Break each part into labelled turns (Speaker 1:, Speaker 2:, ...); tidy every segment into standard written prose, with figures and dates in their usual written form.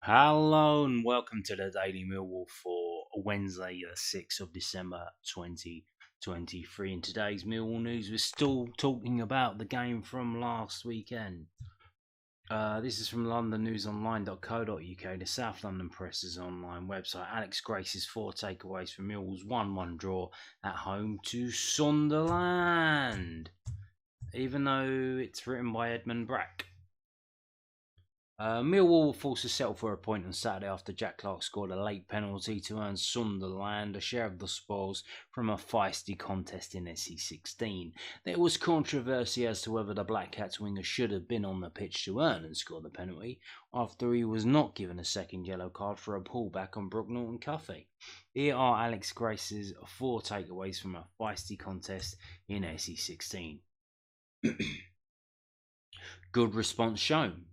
Speaker 1: Hello and welcome to the Daily Millwall for Wednesday, the 6th of December 2023. In today's Millwall news, we're still talking about the game from last weekend. This is from londonnewsonline.co.uk, the South London Press's online website. Alex Grace's 4 takeaways from Millwall's 1-1 draw at home to Sunderland, even though it's written by Edmund Brack. Millwall were forced to settle for a point on Saturday after Jack Clark scored a late penalty to earn Sunderland a share of the spoils from a feisty contest in SE16. There was controversy as to whether the Black Cats winger should have been on the pitch to earn and score the penalty, after he was not given a second yellow card for a pullback on Brook Norton-Cuffy. Here are Alex Grace's 4 takeaways from a feisty contest in SE16. Good response shown.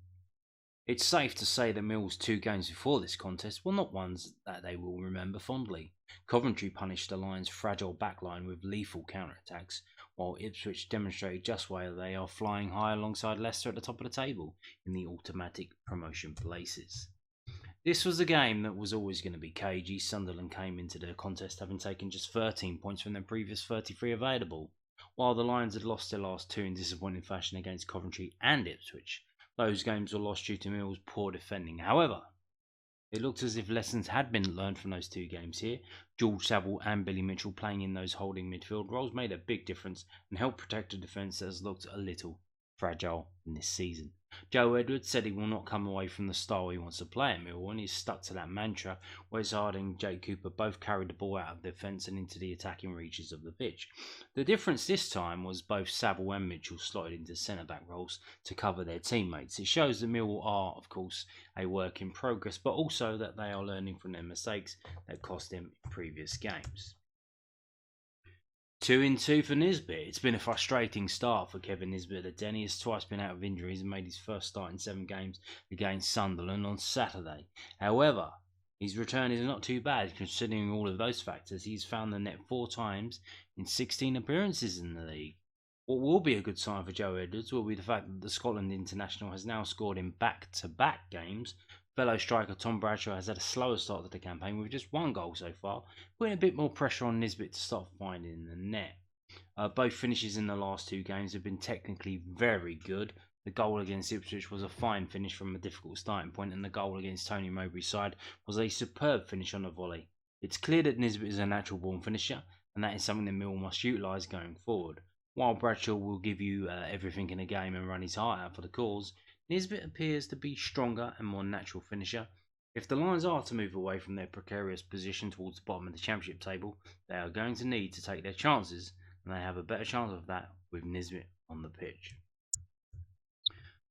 Speaker 1: It's safe to say that Mill's 2 games before this contest were not ones that they will remember fondly. Coventry punished the Lions' fragile backline with lethal counterattacks, while Ipswich demonstrated just why they are flying high alongside Leicester at the top of the table in the automatic promotion places. This was a game that was always going to be cagey. Sunderland came into the contest having taken just 13 points from their previous 33 available, while the Lions had lost their last 2 in disappointing fashion against Coventry and Ipswich. Those games were lost due to Mill's poor defending. However, it looked as if lessons had been learned from those 2 games here. George Saville and Billy Mitchell playing in those holding midfield roles made a big difference and helped protect a defence that has looked a little fragile in this season. Joe Edwards said he will not come away from the style he wants to play at Millwall, and he's stuck to that mantra. Wes Harding and Jake Cooper both carried the ball out of the defence and into the attacking reaches of the pitch. The difference this time was both Saville and Mitchell slotted into centre-back roles to cover their teammates. It shows that Millwall are, of course, a work in progress, but also that they are learning from their mistakes that cost them in previous games. 2-2 for Nisbet. It's been a frustrating start for Kevin Nisbet at Denny. He has twice been out of injuries and made his first start in 7 games against Sunderland on Saturday. However, his return is not too bad considering all of those factors. He's found the net 4 times in 16 appearances in the league. What will be a good sign for Joe Edwards will be the fact that the Scotland international has now scored in back-to-back games. Fellow striker Tom Bradshaw has had a slower start to the campaign with just 1 goal so far, putting a bit more pressure on Nisbet to start finding the net. Both finishes in the last 2 games have been technically very good. The goal against Ipswich was a fine finish from a difficult starting point, and the goal against Tony Mowbray's side was a superb finish on a volley. It's clear that Nisbet is a natural born finisher, and that is something that Mill must utilise going forward. While Bradshaw will give you everything in a game and run his heart out for the cause, Nisbet appears to be stronger and more natural finisher. If the Lions are to move away from their precarious position towards the bottom of the Championship table, they are going to need to take their chances, and they have a better chance of that with Nisbet on the pitch.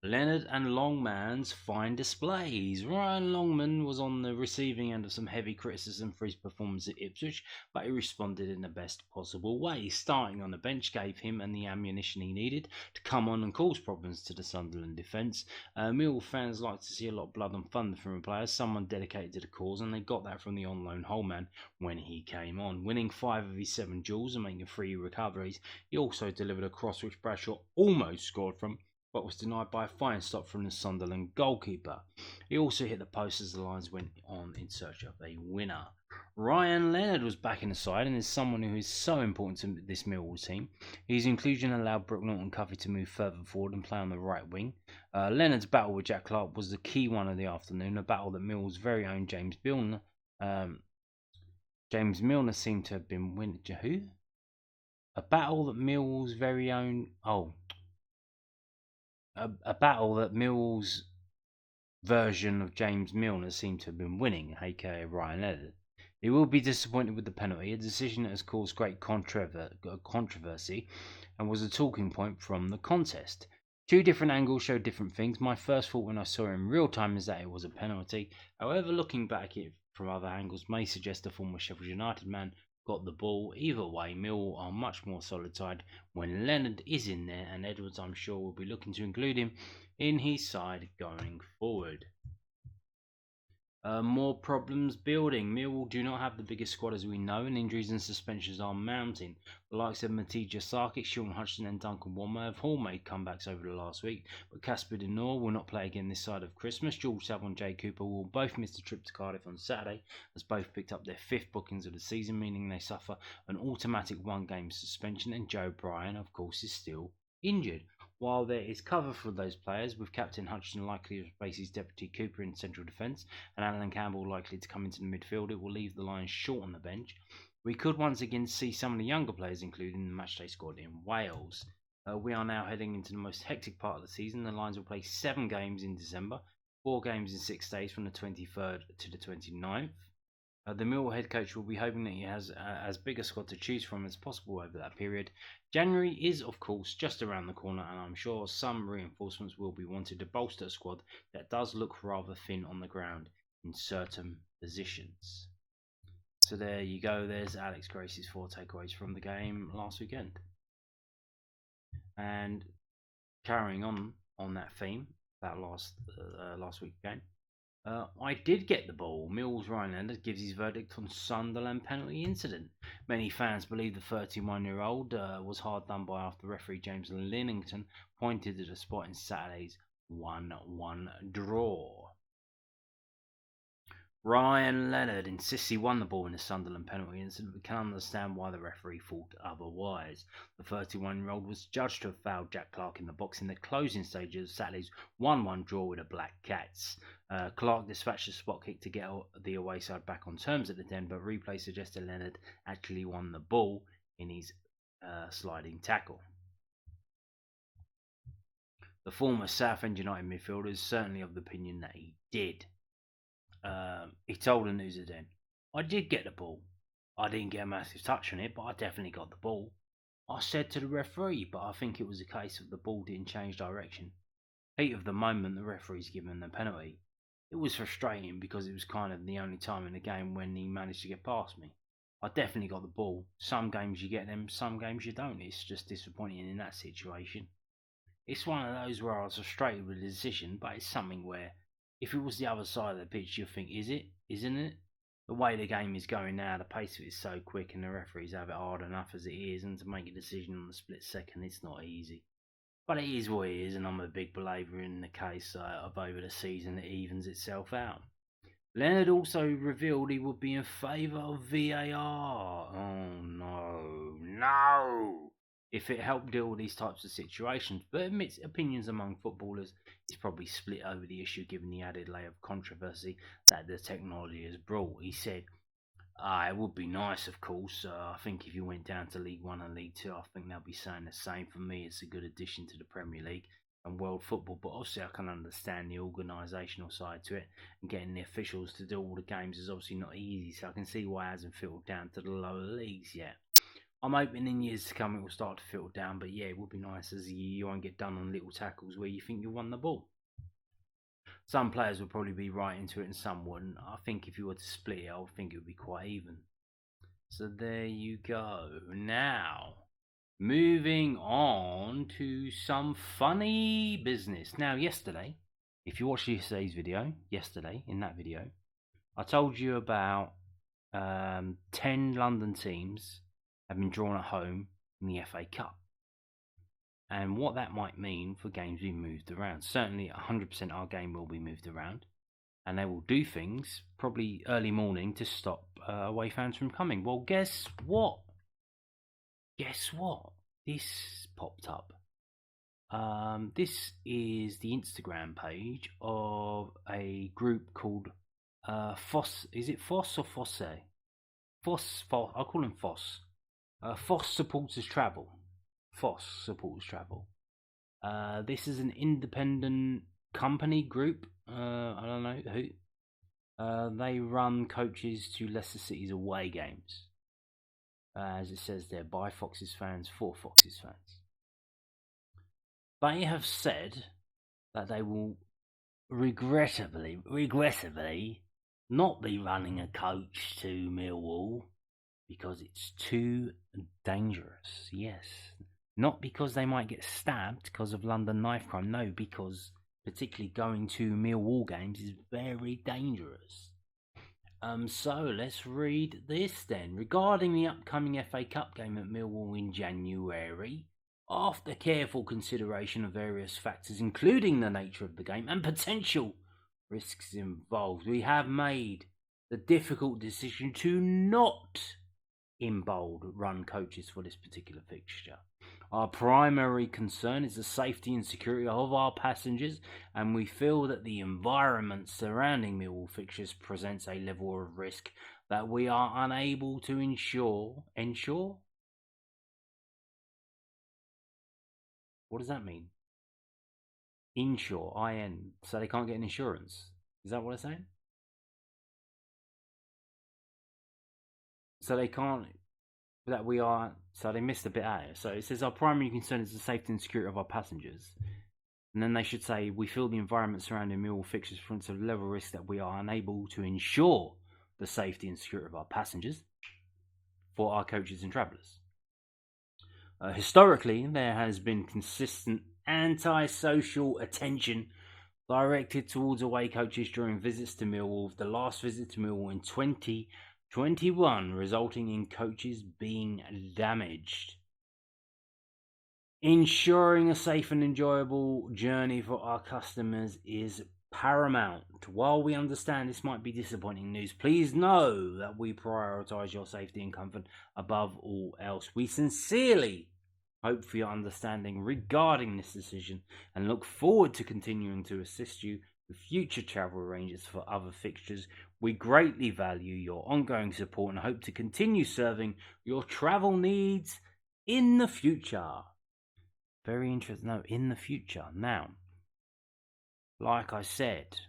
Speaker 1: Leonard and Longman's fine displays. Ryan Longman was on the receiving end of some heavy criticism for his performance at Ipswich, but he responded in the best possible way. Starting on the bench gave him and the ammunition he needed to come on and cause problems to the Sunderland defence. Millwall fans like to see a lot of blood and thunder from a player, someone dedicated to the cause, and they got that from the on-loan Holman when he came on. Winning 5 of his 7 duels and making 3 recoveries, he also delivered a cross which Bradshaw almost scored from, but was denied by a fine stop from the Sunderland goalkeeper. He also hit the post as the Lions went on in search of a winner. Ryan Leonard was back in the side and is someone who is so important to this Millwall team. His inclusion allowed Brook Norton-Cuffy to move further forward and play on the right wing. Leonard's battle with Jack Clark was the key one of the afternoon, a battle that Millwall's very own James Milner seemed to have been winning. Who? A battle that Millwall's very own... A battle that Mill's version of James Milner seemed to have been winning, aka Ryan Leonard. He will be disappointed with the penalty, a decision that has caused great controversy and was a talking point from the contest. 2 different angles showed different things. My first thought when I saw it in real time is that it was a penalty. However, looking back at it from other angles may suggest a former Sheffield United man got the ball. Either way, Millwall are much more solid side when Leonard is in there, and Edwards, I'm sure, will be looking to include him in his side going forward. More problems building. Millwall do not have the biggest squad as we know, and injuries and suspensions are mounting. The likes of Matija Sarkic, Sean Hutchinson, and Duncan Wanmer have all made comebacks over the last week, but Casper De Noor will not play again this side of Christmas. George Saville and Jay Cooper will both miss the trip to Cardiff on Saturday, as both picked up their 5th bookings of the season, meaning they suffer an automatic 1-game suspension, and Joe Bryan, of course, is still injured. While there is cover for those players, with Captain Hutchinson likely to replace his deputy Cooper in central defence and Alan Campbell likely to come into the midfield, it will leave the Lions short on the bench. We could once again see some of the younger players included in the matchday squad in Wales. We are now heading into the most hectic part of the season. The Lions will play 7 games in December, 4 games in 6 days from the 23rd to the 29th. The Millwall head coach will be hoping that he has as big a squad to choose from as possible over that period. January is, of course, just around the corner, and I'm sure some reinforcements will be wanted to bolster a squad that does look rather thin on the ground in certain positions. So there you go. There's Alex Grace's 4 takeaways from the game last weekend. And carrying on that theme, that last week's game. I did get the ball. Millwall's Ryan Leonard gives his verdict on Sunderland penalty incident. Many fans believe the 31-year-old was hard done by after referee James Linnington pointed at the spot in Saturday's 1-1 draw. Ryan Leonard insists he won the ball in the Sunderland penalty incident, but can understand why the referee thought otherwise. The 31-year-old was judged to have fouled Jack Clark in the box in the closing stages of Saturday's 1-1 draw with the Black Cats. Clark dispatched a spot kick to get the away side back on terms at the Den, but replay suggested Leonard actually won the ball in his sliding tackle. The former Southend United midfielder is certainly of the opinion that he did. He told the News Den, "I did get the ball. I didn't get a massive touch on it, but I definitely got the ball. I said to the referee, but I think it was a case of the ball didn't change direction. Heat of the moment, the referee's given the penalty. It was frustrating because it was kind of the only time in the game when he managed to get past me. I definitely got the ball. Some games you get them, some games you don't. It's just disappointing in that situation. It's one of those where I was frustrated with the decision, but it's something where if it was the other side of the pitch, you'll think, is it? Isn't it? The way the game is going now, the pace of it is so quick and the referees have it hard enough as it is, and to make a decision on the split second, it's not easy. But it is what it is, and I'm a big believer in the case of over the season it evens itself out. Leonard also revealed he would be in favour of VAR. Oh no! If it helped deal with these types of situations, but admits opinions among footballers is probably split over the issue given the added layer of controversy that the technology has brought. He said, it would be nice, of course. I think if you went down to League 1 and League 2, I think they'll be saying the same. For me, it's a good addition to the Premier League and world football, but obviously I can understand the organisational side to it, and getting the officials to do all the games is obviously not easy, so I can see why it hasn't filtered down to the lower leagues yet. I'm hoping in years to come it will start to filter down, but yeah, it would be nice as you won't get done on little tackles where you think you won the ball. Some players would probably be right into it and some wouldn't. I think if you were to split it, I would think it would be quite even. So there you go. Now, moving on to some funny business. Now, yesterday, if you watched yesterday's video, in that video, I told you about 10 London teams have been drawn at home in the FA Cup, and what that might mean for games being moved around. Certainly 100% our game will be moved around, and they will do things probably early morning to stop away fans from coming. Well, guess what? This popped up. This is the Instagram page of a group called Fosse. Is it Fosse or Fosse? Fosse. I'll call him Fosse. Fosse Supporters Travel. Fosse Supporters Travel. This is an independent company group. I don't know who. They run coaches to Leicester City's away games. As it says there, by Foxes fans, for Foxes fans. They have said that they will regrettably not be running a coach to Millwall because it's too dangerous. Yes. Not because they might get stabbed because of London knife crime. No, because particularly going to Millwall games, is very dangerous. So let's read this then. Regarding the upcoming FA Cup game at Millwall in January, after careful consideration of various factors, including the nature of the game and potential risks involved, we have made the difficult decision to not in bold run coaches for this particular fixture. Our primary concern is the safety and security of our passengers, and we feel that the environment surrounding Millwall fixtures presents a level of risk that we are unable to ensure. What does that mean? Insure, I-N, so they can't get an insurance. Is that what it's saying? So they can't, that we are, so they missed a bit out here. So it says our primary concern is the safety and security of our passengers. And then they should say, we feel the environment surrounding Millwall fixtures presents a level of risk that we are unable to ensure the safety and security of our passengers for our coaches and travellers. Historically, there has been consistent anti-social attention directed towards away coaches during visits to Millwall. The last visit to Millwall in 2021 resulting in coaches being damaged. Ensuring a safe and enjoyable journey for our customers is paramount. While we understand this might be disappointing news, please know that we prioritise your safety and comfort above all else. We sincerely hope for your understanding regarding this decision and look forward to continuing to assist you with future travel arrangements for other fixtures. We greatly value your ongoing support and hope to continue serving your travel needs in the future. Very interesting. No, in the future. Now, like I said,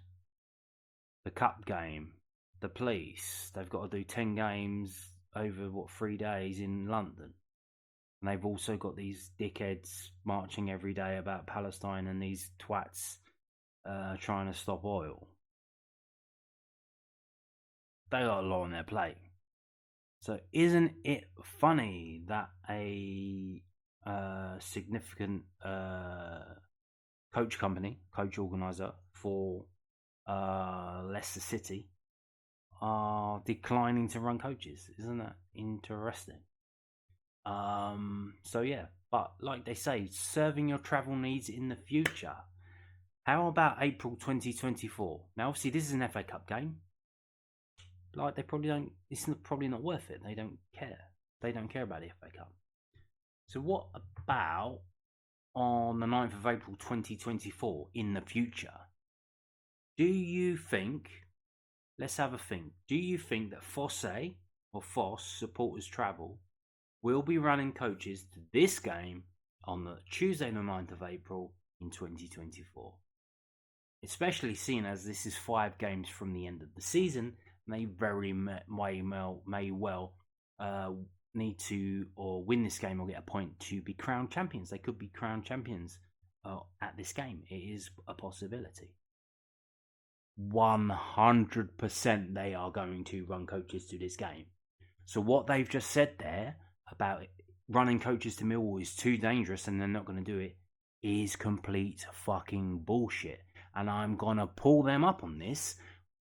Speaker 1: the cup game, the police, they've got to do 10 games over, 3 days in London. And they've also got these dickheads marching every day about Palestine and these twats trying to stop oil. They got a lot on their plate. So isn't it funny that a significant coach organizer for Leicester City are declining to run coaches? Isn't that interesting? So yeah, but like they say, serving your travel needs in the future. How about April 2024? Now, obviously, this is an FA Cup game. Like, they probably don't. It's probably not worth it. They don't care. They don't care about the FA Cup. So, what about on the 9th of April 2024 in the future? Do you think? Let's have a think. Do you think that Fosse Supporters Travel will be running coaches to this game on the Tuesday the 9th of April in 2024? Especially seeing as this is 5 games from the end of the season, they very may well need to or win this game or get a point to be crowned champions. They could be crowned champions at this game. It is a possibility. 100% they are going to run coaches to this game. So what they've just said there about running coaches to Millwall is too dangerous and they're not going to do it is complete fucking bullshit. And I'm going to pull them up on this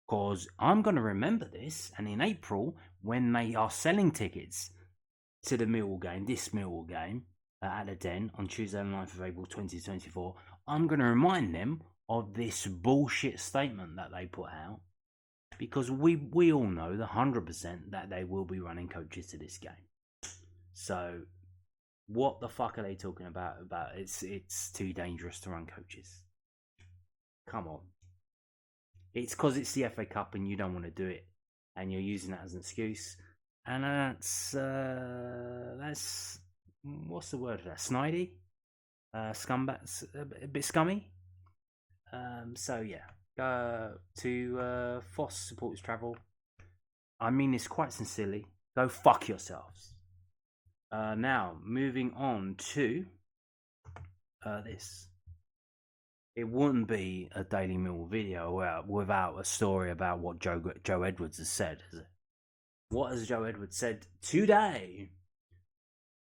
Speaker 1: because I'm going to remember this. And in April, when they are selling tickets to the Millwall game, this Millwall game at the Den on Tuesday the 9th of April 2024, I'm going to remind them of this bullshit statement that they put out. Because we all know the 100% that they will be running coaches to this game. So, what the fuck are they talking about? It's too dangerous to run coaches. Come on. It's because it's the FA Cup and you don't want to do it. And you're using that as an excuse. And that's what's the word for that? Snidey? Scumbags? A bit scummy? So yeah. To Fosse Supporters Travel. I mean this quite sincerely. Go fuck yourselves. Now, moving on to this. It wouldn't be a Daily Millwall video without a story about what Joe Edwards has said, is it? What has Joe Edwards said today?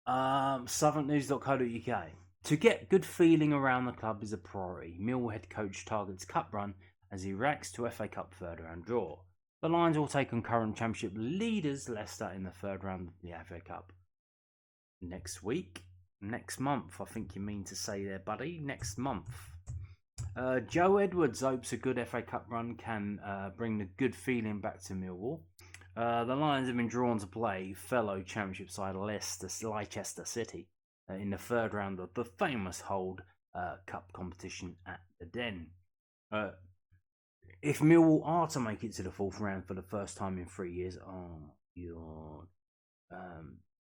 Speaker 1: Southernnews.co.uk. To get good feeling around the club is a priority. Millwall head coach targets cup run as he reacts to FA Cup third round draw. The Lions will take on current Championship leaders Leicester in the third round of the FA Cup. Next month, I think you mean to say there, buddy. Next month. Joe Edwards hopes a good FA Cup run can bring the good feeling back to Millwall. The Lions have been drawn to play fellow Championship side Leicester City in the third round of the famous Hold Cup competition at the Den. If Millwall are to make it to the fourth round for the first time in 3 years,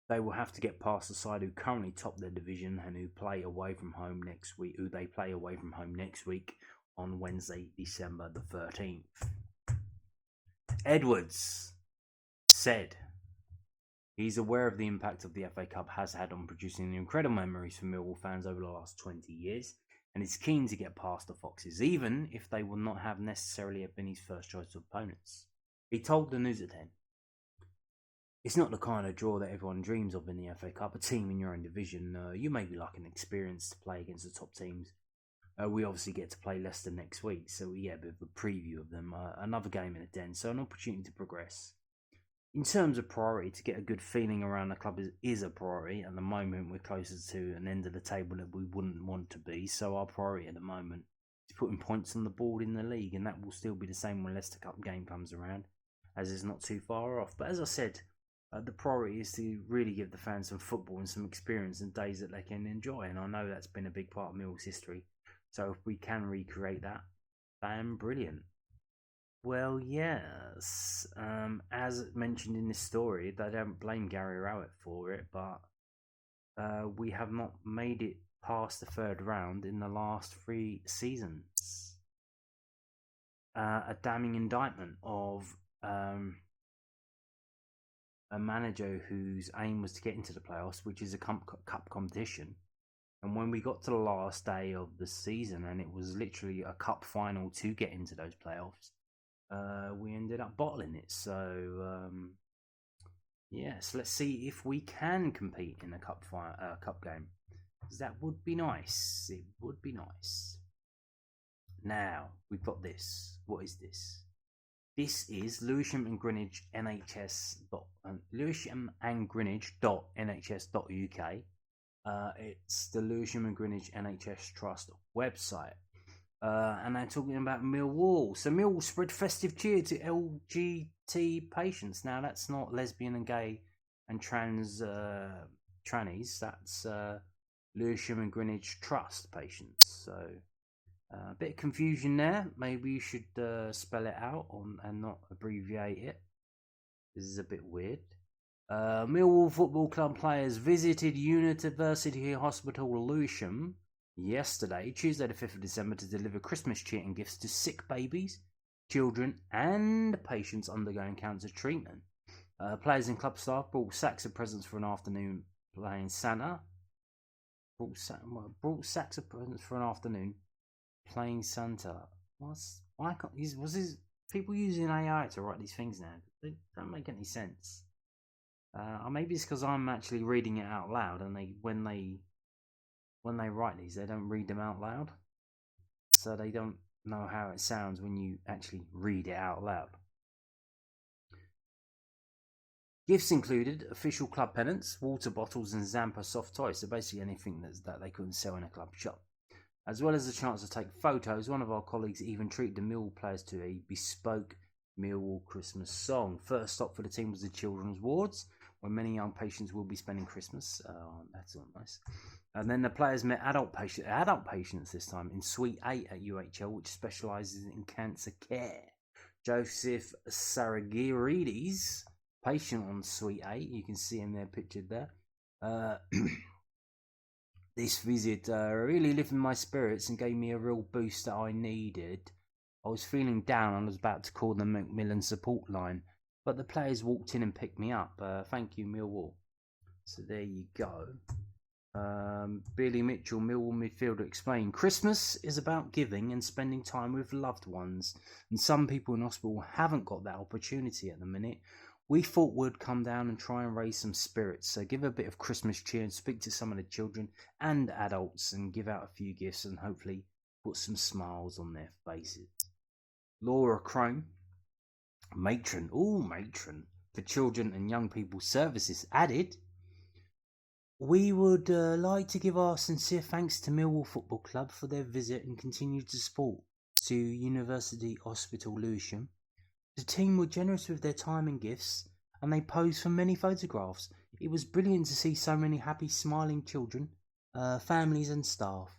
Speaker 1: they will have to get past the side who currently top their division and who play away from home next week. Who they play away from home next week on Wednesday, December the 13th. Edwards said he's aware of the impact of the FA Cup has had on producing incredible memories for Millwall fans over the last 20 years, and is keen to get past the Foxes, even if they will not have necessarily been his first choice of opponents. He told the News at 10, "It's not the kind of draw that everyone dreams of in the FA Cup, a team in your own division. You may be like an experience to play against the top teams. We obviously get to play Leicester next week, so we get a bit of a preview of them. Another game in the Den, so an opportunity to progress. In terms of priority, to get a good feeling around the club is a priority. At the moment, we're closer to an end of the table that we wouldn't want to be, so our priority at the moment is putting points on the board in the league, and that will still be the same when Leicester Cup game comes around, as it's not too far off. But as I said, the priority is to really give the fans some football and some experience and days that they can enjoy, and I know that's been a big part of Millwall's history. So if we can recreate that, then brilliant." Well, yes. As mentioned in this story, they don't blame Gary Rowett for it, but we have not made it past the third round in the last 3 seasons. A damning indictment of a manager whose aim was to get into the playoffs, which is a cup competition. And when we got to the last day of the season, and it was literally a cup final to get into those playoffs, we ended up bottling it. So yes, let's see if we can compete in a cup game, because that would be nice. It would be nice. Now we've got this. What is this? This is Lewisham and Greenwich Lewisham and Greenwich.nhs.uk. It's the Lewisham and Greenwich NHS Trust website. And they're talking about Millwall. So Millwall spread festive cheer to LGBT patients. Now that's not lesbian and gay and trannies. That's Lewisham and Greenwich Trust patients. So a bit of confusion there. Maybe you should spell it out and not abbreviate it. This is a bit weird. Millwall Football Club players visited University Hospital Lewisham yesterday, Tuesday the 5th of December, to deliver Christmas cheer and gifts to sick babies, children and patients undergoing cancer treatment. Players and club staff brought sacks of presents for an afternoon playing Santa. Brought sacks of presents for an afternoon playing Santa. Was people using AI to write these things now? They don't make any sense. Maybe it's because I'm actually reading it out loud, and when they write these, they don't read them out loud, so they don't know how it sounds when you actually read it out loud. Gifts included official club pennants, water bottles, and Zampa soft toys. So basically anything that they couldn't sell in a club shop, as well as a chance to take photos. One of our colleagues even treated the Millwall players to a bespoke Millwall Christmas song. First stop for the team was the children's wards, where many young patients will be spending Christmas. That's all nice. And then the players met adult patients this time in Suite 8 at UHL, which specialises in cancer care. Joseph Saragirides, patient on Suite 8, you can see him there pictured there. This visit really lifted my spirits and gave me a real boost that I needed. I was feeling down and was about to call the Macmillan support line, but the players walked in and picked me up. Thank you, Millwall. So there you go. Billy Mitchell, Millwall midfielder, explained, Christmas is about giving and spending time with loved ones, and some people in hospital haven't got that opportunity at the minute. we thought we'd come down and try and raise some spirits. So give a bit of Christmas cheer and speak to some of the children and adults and give out a few gifts and hopefully put some smiles on their faces. Laura Crone, matron for Children and Young People Services, added, we would like to give our sincere thanks to Millwall Football Club for their visit and continued support to University Hospital Lewisham. The team were generous with their time and gifts, and they posed for many photographs. It was brilliant to see so many happy, smiling children, families and staff.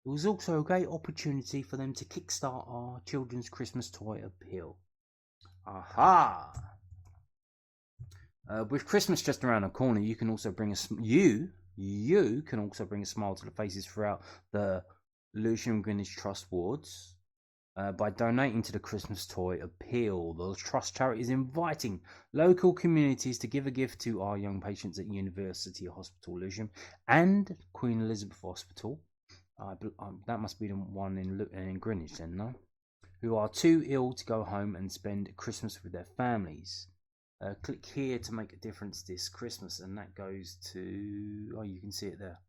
Speaker 1: It was also a great opportunity for them to kickstart our children's Christmas toy appeal. Aha! With Christmas just around the corner, you can also bring you can also bring a smile to the faces throughout the Lewisham Greenwich Trust wards by donating to the Christmas toy appeal. The Trust charity is inviting local communities to give a gift to our young patients at University Hospital Lewisham and Queen Elizabeth Hospital. That must be the one in Greenwich then, no? Who are too ill to go home and spend Christmas with their families. Click here to make a difference this Christmas, and that goes to, you can see it there.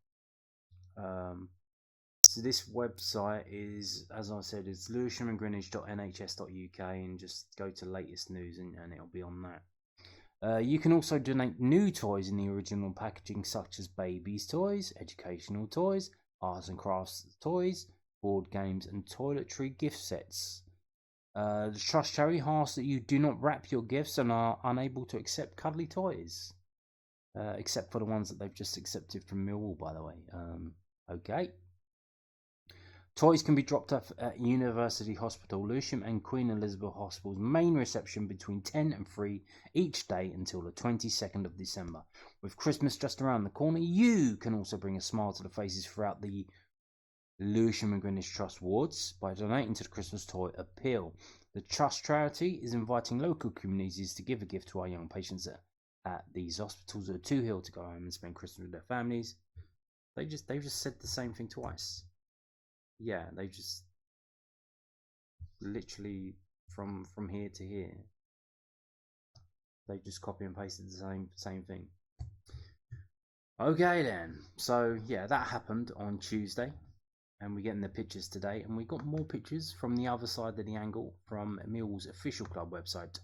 Speaker 1: So this website is, as I said, it's lewishamandgreenwich.nhs.uk, and just go to latest news and it'll be on that. You can also donate new toys in the original packaging, such as babies toys, educational toys, arts and crafts toys, board games and toiletry gift sets. The Trust charity asks that you do not wrap your gifts and are unable to accept cuddly toys. Except for the ones that they've just accepted from Millwall, by the way. Okay. Toys can be dropped off at University Hospital Lewisham and Queen Elizabeth Hospital's main reception between 10 and 3 each day until the 22nd of December. With Christmas just around the corner, you can also bring a smile to the faces throughout the Lewisham and Greenwich Trust wards by donating to the Christmas toy appeal. The Trust charity is inviting local communities to give a gift to our young patients at these hospitals who are too ill to go home and spend Christmas with their families. They've just said the same thing twice. Yeah, they just literally from here to here. They just copy and pasted the same thing. Okay then. So yeah, that happened on Tuesday. And we're getting the pictures today, and we got more pictures from the other side of the angle from Millwall's official club website.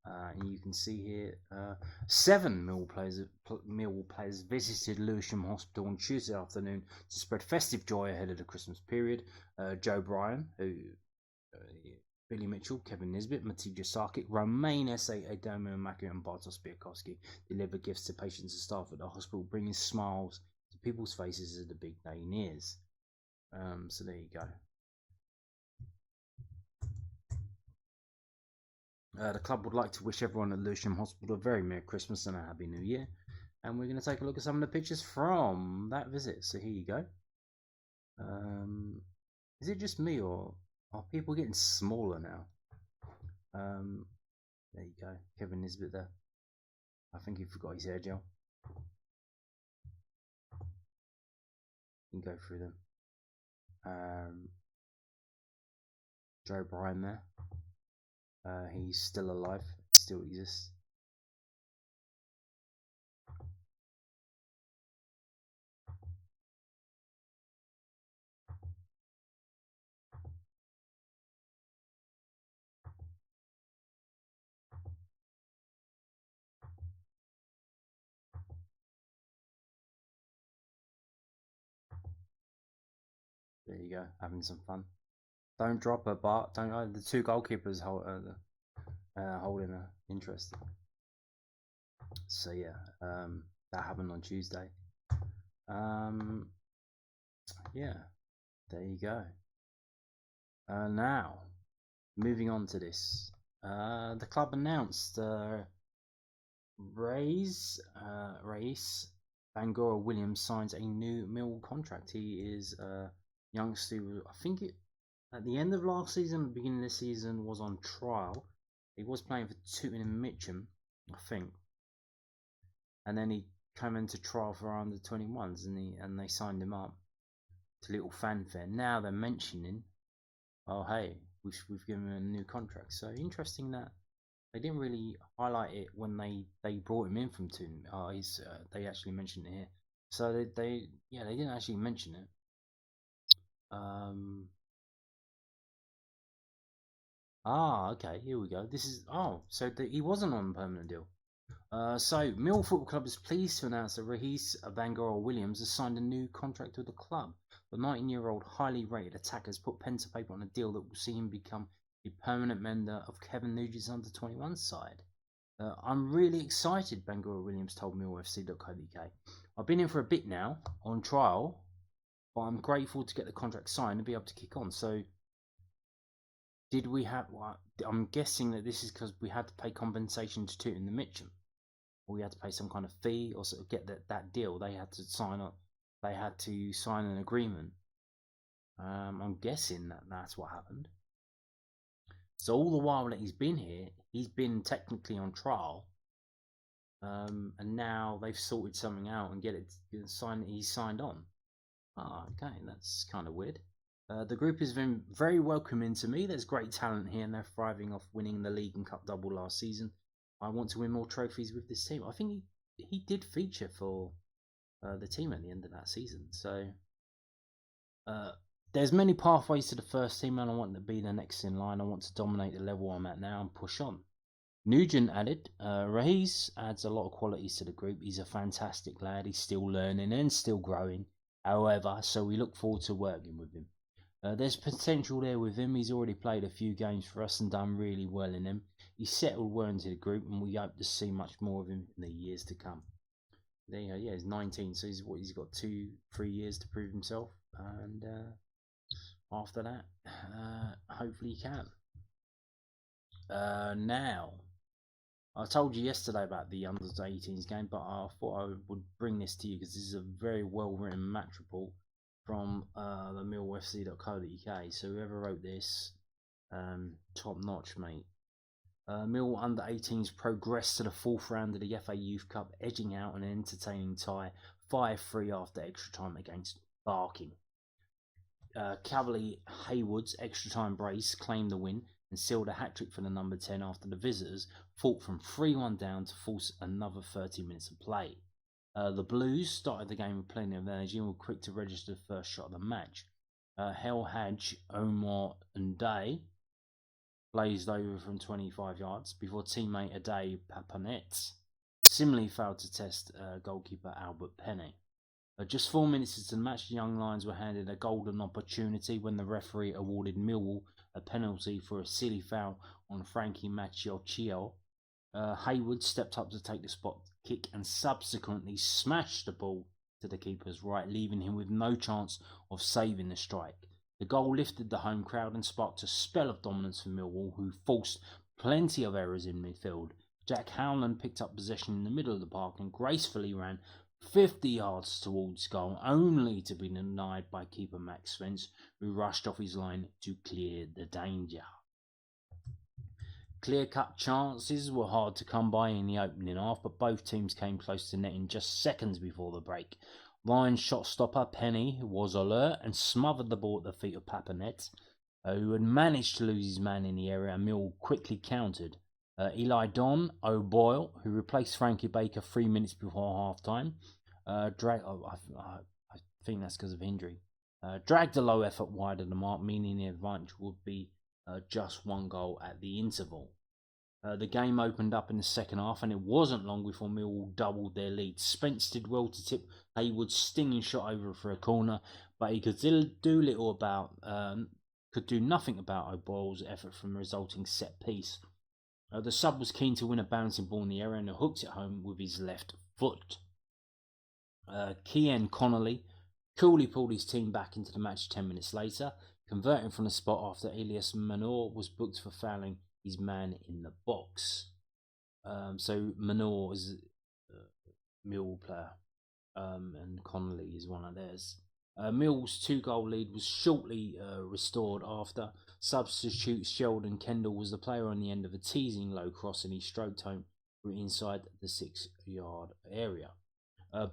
Speaker 1: And you can see here 7 Millwall players visited Lewisham Hospital on Tuesday afternoon to spread festive joy ahead of the Christmas period. Joe Bryan, Billy Mitchell, Kevin Nisbet, Matija Sarkic, Romain Esse, Adamo Maku and Bartosz Biakowski delivered gifts to patients and staff at the hospital, bringing smiles to people's faces as the big day nears. So there you go. The club would like to wish everyone at Lewisham Hospital a very Merry Christmas and a Happy New Year. And we're going to take a look at some of the pictures from that visit. So here you go. Is it just me, or are people getting smaller now? There you go. Kevin Nisbet there. I think he forgot his hair gel. You can go through them. Joe Bryan there. He's still alive, still exists. There you go, having some fun. Don't drop her, Bart. Don't. The 2 goalkeepers holding her. Interesting. So yeah, that happened on Tuesday. Yeah, there you go. Now, moving on to this, the club announced Rhys Bangora Williams signs a new Millwall contract. He is a youngster. I think at the end of last season, beginning of this season, was on trial. He was playing for Tooting and Mitcham, I think, and then he came into trial for under 21s, and they signed him up to little fanfare. Now they're mentioning, oh hey, we've given him a new contract. So interesting that They didn't really highlight it when they brought him in from Toon. They actually mentioned it here. So they didn't actually mention it. Okay, here we go. He wasn't on a permanent deal. So Millwall Football Club is pleased to announce that Rhys Williams has signed a new contract with the club. The 19-year-old highly rated attacker has put pen to paper on a deal that will see him become a permanent member of Kevin Nugent's under-21 side. I'm really excited, Bangor Williams told millfc.co.uk. I've been in for a bit now on trial, but I'm grateful to get the contract signed and be able to kick on. So, did we have? Well, I'm guessing that this is because we had to pay compensation to Tooting the Mitcham, or we had to pay some kind of fee, or sort of get that deal. They had to sign up. They had to sign an agreement. I'm guessing that's what happened. So all the while that he's been here, he's been technically on trial, and now they've sorted something out and he's signed on. Okay, that's kind of weird. The group has been very welcoming to me. There's great talent here, and they're thriving off winning the league and cup double last season. I want to win more trophies with this team. I think he did feature for the team at the end of that season. So there's many pathways to the first team, and I want to be the next in line. I want to dominate the level I'm at now and push on. Nugent added, Rhys adds a lot of qualities to the group. He's a fantastic lad. He's still learning and still growing. However, so we look forward to working with him. There's potential there with him. He's already played a few games for us and done really well in them. He's settled well into the group, and we hope to see much more of him in the years to come. There you go. Yeah, he's 19, so he's got 2-3 years to prove himself, and after that, hopefully he can. Now, I told you yesterday about the under-18s game, but I thought I would bring this to you because this is a very well-written match report from the millfc.co.uk. So whoever wrote this, top notch, mate. Mill under-18s progressed to the fourth round of the FA Youth Cup, edging out an entertaining tie 5-3 after extra time against Barking. Cavalier Haywood's extra time brace claimed the win and sealed a hat-trick for the number 10 after the visitors fought from 3-1 down to force another 30 minutes of play. The Blues started the game with plenty of energy and were quick to register the first shot of the match. Hel Hadj, Omar Nday blazed over from 25 yards before teammate Ade Papanet similarly failed to test goalkeeper Albert Penny. Just 4 minutes into the match, the Young Lions were handed a golden opportunity when the referee awarded Millwall a penalty for a silly foul on Frankie Macchiocchio. Haywood stepped up to take the spot kick and subsequently smashed the ball to the keeper's right, leaving him with no chance of saving the strike. The goal lifted the home crowd and sparked a spell of dominance for Millwall, who forced plenty of errors in midfield. Jack Howland picked up possession in the middle of the park and gracefully ran 50 yards towards goal, only to be denied by keeper Max Spence, who rushed off his line to clear the danger. Clear-cut chances were hard to come by in the opening half, but both teams came close to netting just seconds before the break. Lions shot stopper Penny was alert and smothered the ball at the feet of Papanet, who had managed to lose his man in the area, and Mill quickly countered. Eli Don O'Boyle, who replaced Frankie Baker 3 minutes before half-time, I think that's because of injury, dragged a low effort wide of the mark, meaning the advantage would be just one goal at the interval. The game opened up in the second half, and it wasn't long before Millwall doubled their lead. Spence did well to tip Haywood's stinging shot over for a corner, but he could do nothing about O'Boyle's effort from the resulting set piece. The sub was keen to win a bouncing ball in the area and hooked it home with his left foot. Cian Connolly coolly pulled his team back into the match 10 minutes later, converting from the spot after Elias Manor was booked for fouling his man in the box. So Manor is a Millwall player, and Connolly is one of theirs. Mill's 2-goal lead was shortly restored after substitute Sheldon Kendall was the player on the end of a teasing low cross, and he stroked home from inside the 6-yard area.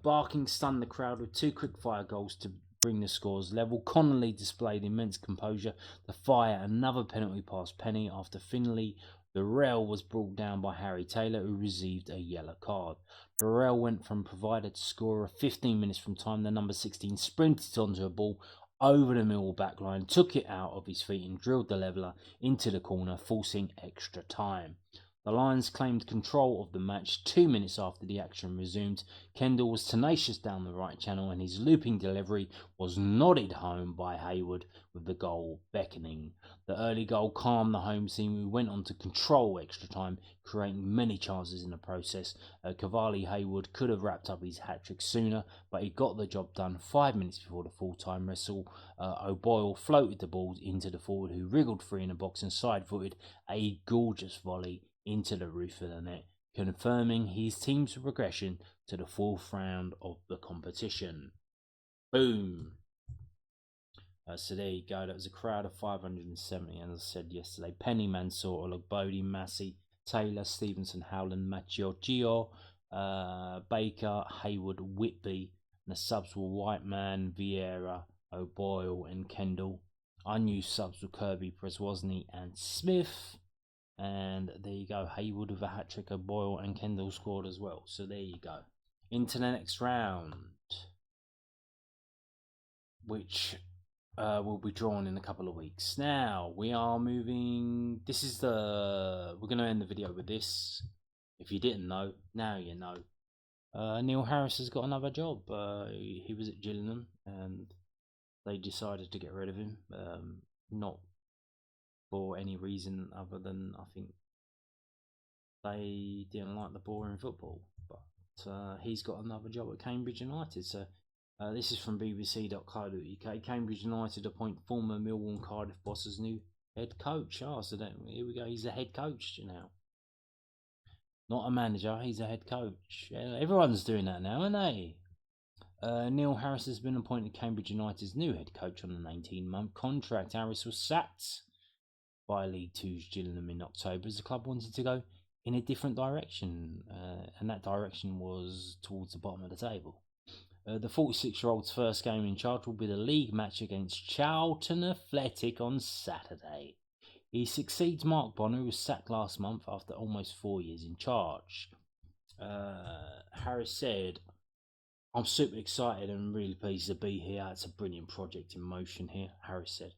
Speaker 1: Barking stunned the crowd with 2 quick-fire goals to bring the scores level. Connolly displayed immense composure to fire another penalty past Penny after Finley The rail was brought down by Harry Taylor, who received a yellow card. The rail went from provider to scorer 15 minutes from time. The number 16 sprinted onto a ball over the Millwall backline, took it out of his feet and drilled the leveller into the corner, forcing extra time. The Lions claimed control of the match 2 minutes after the action resumed. Kendall was tenacious down the right channel and his looping delivery was nodded home by Hayward, with the goal beckoning. The early goal calmed the home team, who went on to control extra time, creating many chances in the process. Cavalli Hayward could have wrapped up his hat-trick sooner, but he got the job done 5 minutes before the full-time whistle. O'Boyle floated the ball into the forward, who wriggled free in the box and side-footed a gorgeous volley into the roof of the net, confirming his team's progression to the fourth round of the competition. Boom! So there you go. That was a crowd of 570, as I said yesterday. Penny, Mansour, Ologbodi, Massey, Taylor, Stevenson, Howland, Gio, Baker, Hayward, Whitby. And the subs were Whiteman, Vieira, O'Boyle and Kendall. Unused subs were Kirby, Preswosny and Smith. And there you go, Hayward with a hat-trick, O'Boyle and Kendall scored as well. So there you go. Into the next round, which will be drawn in a couple of weeks. Now, we are moving... we're going to end the video with this. If you didn't know, now you know. Neil Harris has got another job. He was at Gillingham and they decided to get rid of him. Not for any reason other than I think they didn't like the boring football. But he's got another job at Cambridge United. So this is from bbc.co.uk. Cambridge United appoint former Millwall and Cardiff boss as new head coach. So here we go. He's a head coach now. Not a manager, he's a head coach. Everyone's doing that now, aren't they? Neil Harris has been appointed Cambridge United's new head coach on an 18-month contract. Harris was sacked by League Two's Gillingham in October as the club wanted to go in a different direction, and that direction was towards the bottom of the table. The 46-year-old's first game in charge will be the league match against Charlton Athletic on Saturday. He succeeds Mark Bonner, who was sacked last month after almost 4 years in charge. Harris said, "I'm super excited and really pleased to be here. It's a brilliant project in motion here," Harris said.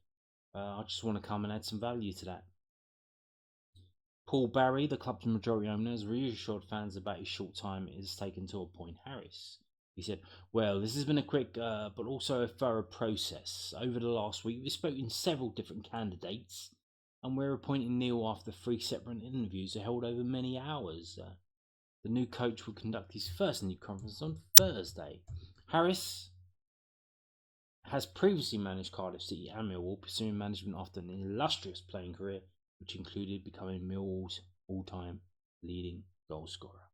Speaker 1: "I just want to come and add some value to that." Paul Barry, the club's majority owner, has reassured fans about his short time it has taken to appoint Harris. He said, "Well, this has been a quick but also a thorough process. Over the last week, we've spoken to several different candidates, and we're appointing Neil after 3 separate interviews held over many hours. The new coach will conduct his first new conference on Thursday." Harris has previously managed Cardiff City and Millwall, pursuing management after an illustrious playing career, which included becoming Millwall's all-time leading goal scorer.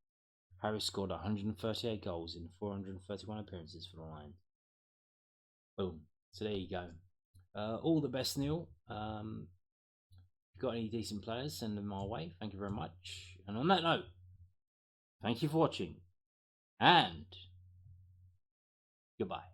Speaker 1: Harris scored 138 goals in 431 appearances for the Lions. Boom. So there you go. All the best, Neil. If you've got any decent players, send them our way. Thank you very much. And on that note, thank you for watching, and goodbye.